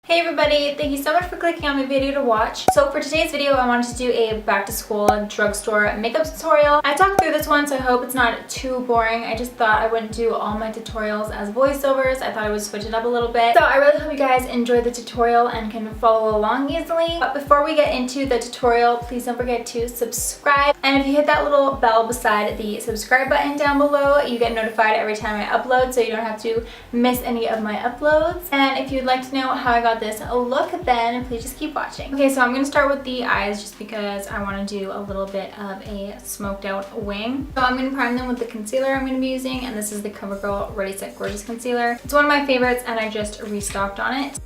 Hey everybody, thank you so much for clicking on my video to watch. So for today's video, I wanted to do a back to school drugstore makeup tutorial. I talked through this one, so I hope it's not too boring. I just thought I wouldn't do all my tutorials as voiceovers. I thought I would switch it up a little bit. So I really hope you guys enjoyed the tutorial and can follow along easily. But before we get into the tutorial, please don't forget to subscribe. And if you hit that little bell beside the subscribe button down below, you get notified every time I upload, so you don't have to miss any of my uploads. And if you'd like to know how I got this look, then please just keep watching. Okay, so I'm going to start with the eyes just because I want to do a little bit of a smoked out wing. So I'm going to prime them with the concealer I'm going to be using, and this is the CoverGirl Ready Set Gorgeous concealer. It's one of my favorites and I just restocked on it.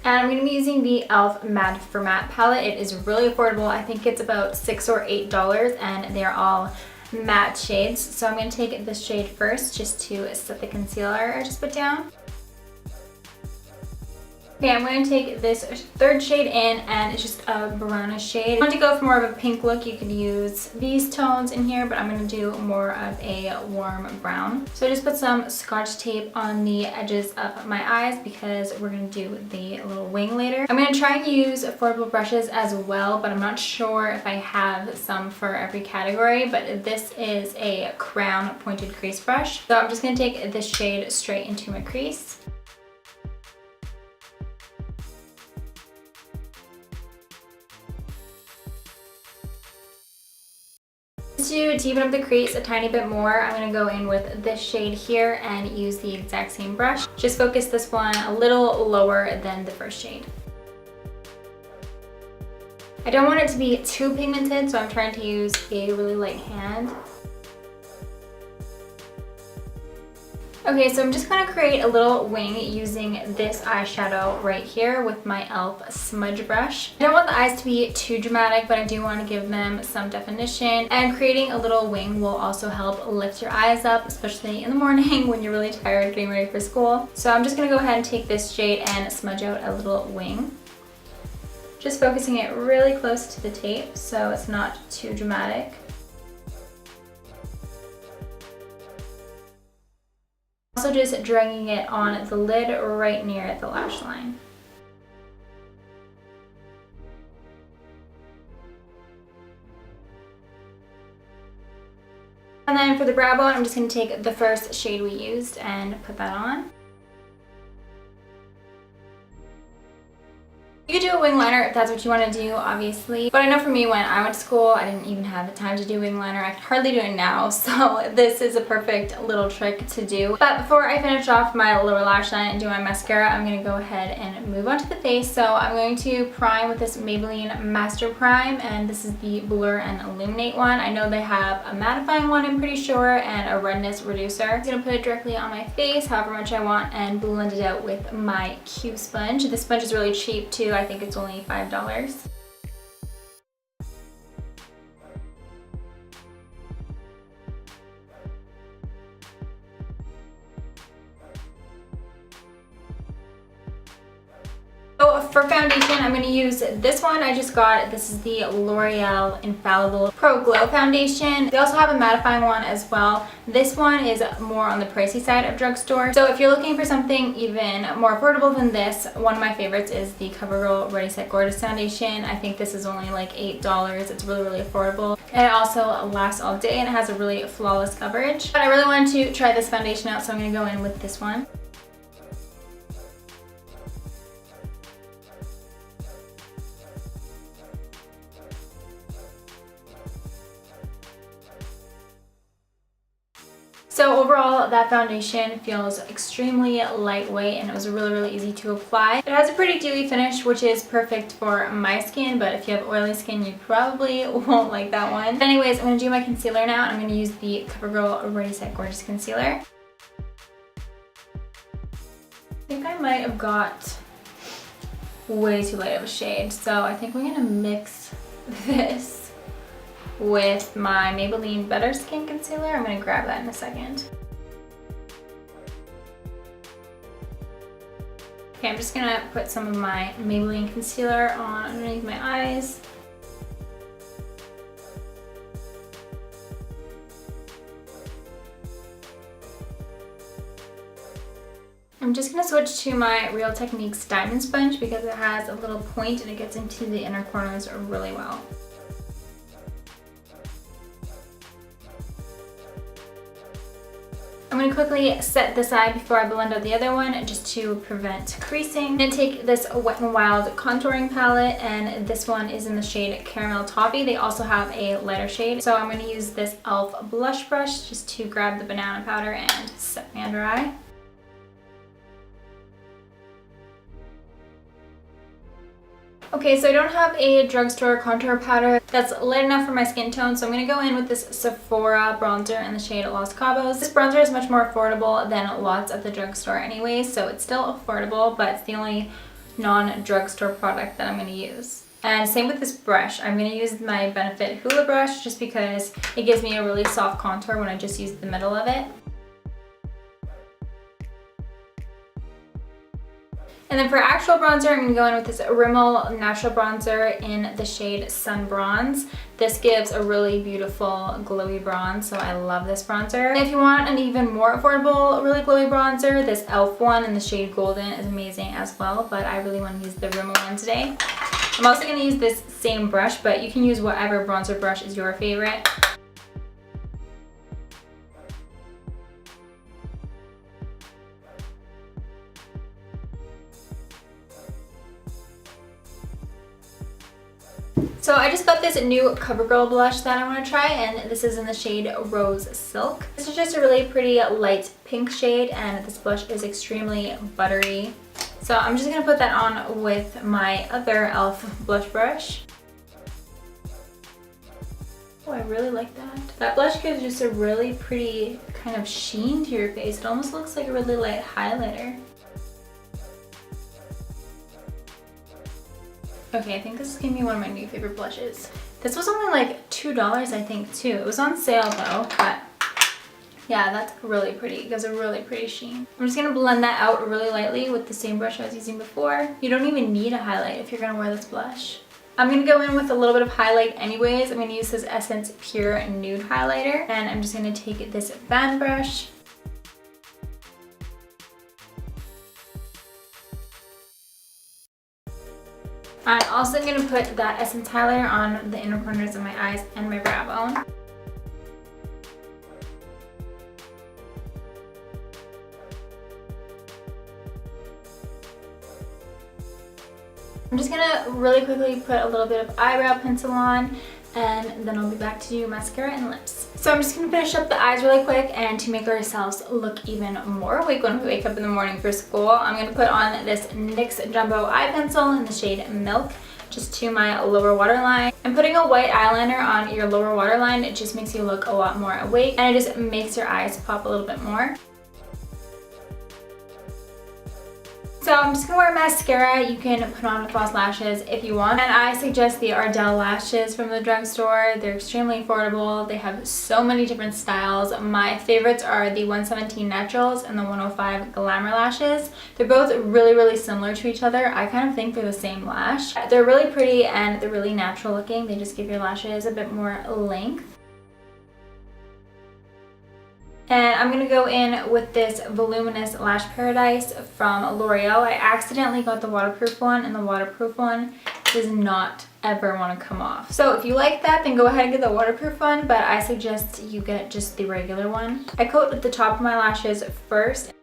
And I'm going to be using the e.l.f. Matte for Matte palette. It is really affordable. I think it's about $6 or $8 and they're all matte shades. So I'm going to take this shade first just to set the concealer I just put down. Okay, I'm going to take this third shade in, and it's just a brownish shade. If you want to go for more of a pink look, you could use these tones in here, but I'm going to do more of a warm brown. So I just put some Scotch tape on the edges of my eyes because we're going to do the little wing later. I'm going to try and use affordable brushes as well, but I'm not sure if I have some for every category, but this is a crown pointed crease brush. So I'm just going to take this shade straight into my crease. To deepen up the crease a tiny bit more, I'm going to go in with this shade here and use the exact same brush. Just focus this one a little lower than the first shade. I don't want it to be too pigmented, so I'm trying to use a really light hand. Okay, so I'm just going to create a little wing using this eyeshadow right here with my e.l.f. smudge brush. I don't want the eyes to be too dramatic, but I do want to give them some definition. And creating a little wing will also help lift your eyes up, especially in the morning when you're really tired getting ready for school. So I'm just going to go ahead and take this shade and smudge out a little wing. Just focusing it really close to the tape so it's not too dramatic. Also just dragging it on the lid right near the lash line. And then for the brow bone, I'm just going to take the first shade we used and put that on. You could do a wing liner if that's what you want to do, obviously. But I know for me, when I went to school, I didn't even have the time to do wing liner. I can hardly do it now, so this is a perfect little trick to do. But before I finish off my lower lash line and do my mascara, I'm going to go ahead and move on to the face. So I'm going to prime with this Maybelline Master Prime, and this is the Blur and Illuminate one. I know they have a mattifying one, I'm pretty sure, and a redness reducer. I'm going to put it directly on my face, however much I want, and blend it out with my Q sponge. This sponge is really cheap too. I think it's only $5. So for foundation, I'm going to use this one I just got. This is the L'Oreal Infallible Pro Glow Foundation. They also have a mattifying one as well. This one is more on the pricey side of drugstore. So if you're looking for something even more affordable than this, one of my favorites is the CoverGirl Ready Set Gorgeous Foundation. I think this is only like $8. It's really, really affordable. And it also lasts all day and it has a really flawless coverage. But I really wanted to try this foundation out, so I'm going to go in with this one. So overall, that foundation feels extremely lightweight and it was really, really easy to apply. It has a pretty dewy finish, which is perfect for my skin, but if you have oily skin, you probably won't like that one. But anyways, I'm going to do my concealer now. I'm going to use the CoverGirl Ready Set Gorgeous Concealer. I think I might have got way too light of a shade, so I think we're going to mix this with my Maybelline Better Skin Concealer. I'm going to grab that in a second. Okay, I'm just going to put some of my Maybelline concealer on underneath my eyes. I'm just going to switch to my Real Techniques Diamond Sponge because it has a little point and it gets into the inner corners really well. I'm going to quickly set this side before I blend out the other one just to prevent creasing. I'm going to take this Wet n Wild contouring palette, and this one is in the shade Caramel Toffee. They also have a lighter shade. So I'm going to use this e.l.f. blush brush just to grab the banana powder and set my under eye. Okay, so I don't have a drugstore contour powder that's light enough for my skin tone, so I'm going to go in with this Sephora bronzer in the shade Los Cabos. This bronzer is much more affordable than lots at the drugstore anyway, so it's still affordable, but it's the only non-drugstore product that I'm going to use. And same with this brush. I'm going to use my Benefit Hula brush just because it gives me a really soft contour when I just use the middle of it. And then for actual bronzer, I'm going to go in with this Rimmel Natural Bronzer in the shade Sun Bronze. This gives a really beautiful glowy bronze, so I love this bronzer. And if you want an even more affordable, really glowy bronzer, this e.l.f. one in the shade Golden is amazing as well, but I really want to use the Rimmel one today. I'm also going to use this same brush, but you can use whatever bronzer brush is your favorite. So I just got this new CoverGirl blush that I want to try, and this is in the shade Rose Silk. This is just a really pretty light pink shade, and this blush is extremely buttery. So I'm just going to put that on with my other e.l.f. blush brush. Oh, I really like that. That blush gives just a really pretty kind of sheen to your face. It almost looks like a really light highlighter. Okay, I think this is gonna be one of my new favorite blushes. This was only like $2, I think, too. It was on sale though, but yeah, that's really pretty. It gives a really pretty sheen. I'm just gonna blend that out really lightly with the same brush I was using before. You don't even need a highlight if you're gonna wear this blush. I'm gonna go in with a little bit of highlight anyways. I'm gonna use this Essence Pure Nude Highlighter, and I'm just gonna take this fan brush. I'm also going to put that Essence highlighter on the inner corners of my eyes and my brow bone. I'm just going to really quickly put a little bit of eyebrow pencil on, and then I'll be back to do mascara and lips. So I'm just going to finish up the eyes really quick, and to make ourselves look even more awake when we wake up in the morning for school, I'm going to put on this NYX Jumbo Eye Pencil in the shade Milk just to my lower waterline. And putting a white eyeliner on your lower waterline, it just makes you look a lot more awake, and it just makes your eyes pop a little bit more. So I'm just gonna wear mascara. You can put on false lashes if you want. And I suggest the Ardell lashes from the drugstore. They're extremely affordable. They have so many different styles. My favorites are the 117 Naturals and the 105 Glamour lashes. They're both really, really similar to each other. I kind of think they're the same lash. They're really pretty and they're really natural looking. They just give your lashes a bit more length. And I'm going to go in with this Voluminous Lash Paradise from L'Oreal. I accidentally got the waterproof one, and the waterproof one does not ever want to come off. So if you like that, then go ahead and get the waterproof one, but I suggest you get just the regular one. I coat at the top of my lashes first,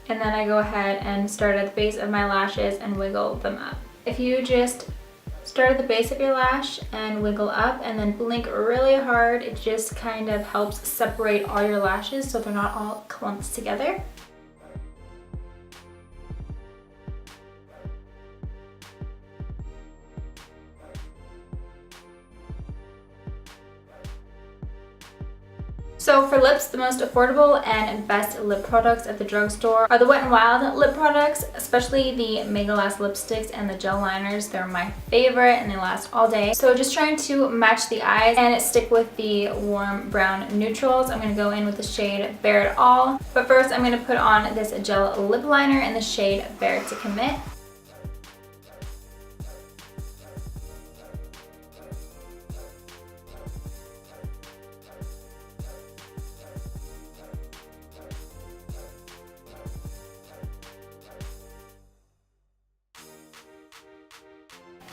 and then I go ahead and start at the base of my lashes and wiggle them up. If you just start at the base of your lash and wiggle up and then blink really hard, it just kind of helps separate all your lashes so they're not all clumped together. So for lips, the most affordable and best lip products at the drugstore are the Wet n Wild lip products, especially the Mega Last lipsticks and the gel liners. They're my favorite and they last all day. So just trying to match the eyes and stick with the warm brown neutrals. I'm going to go in with the shade Bare It All. But first I'm going to put on this gel lip liner in the shade Bare to Commit.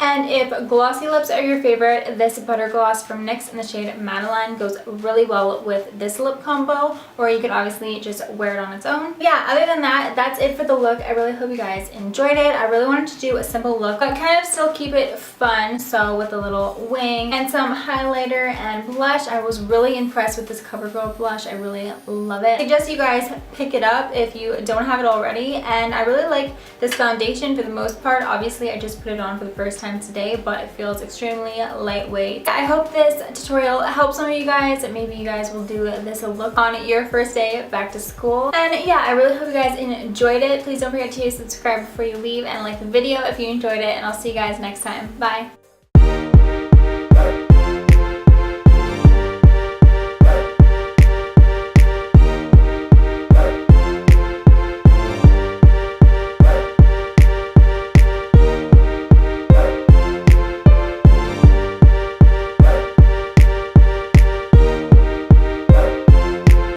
And if glossy lips are your favorite, this Butter Gloss from NYX in the shade Madeline goes really well with this lip combo, or you could obviously just wear it on its own. Yeah, other than that, that's it for the look. I really hope you guys enjoyed it. I really wanted to do a simple look, but kind of still keep it fun, so with a little wing and some highlighter and blush. I was really impressed with this CoverGirl blush. I really love it. I suggest you guys pick it up if you don't have it already, and I really like this foundation for the most part. Obviously, I just put it on for the first time today, but it feels extremely lightweight. I hope this tutorial helps some of you guys. Maybe you guys will do this look on your first day back to school. And yeah, I really hope you guys enjoyed it. Please don't forget to subscribe before you leave and like the video if you enjoyed it, and I'll see you guys next time. Bye!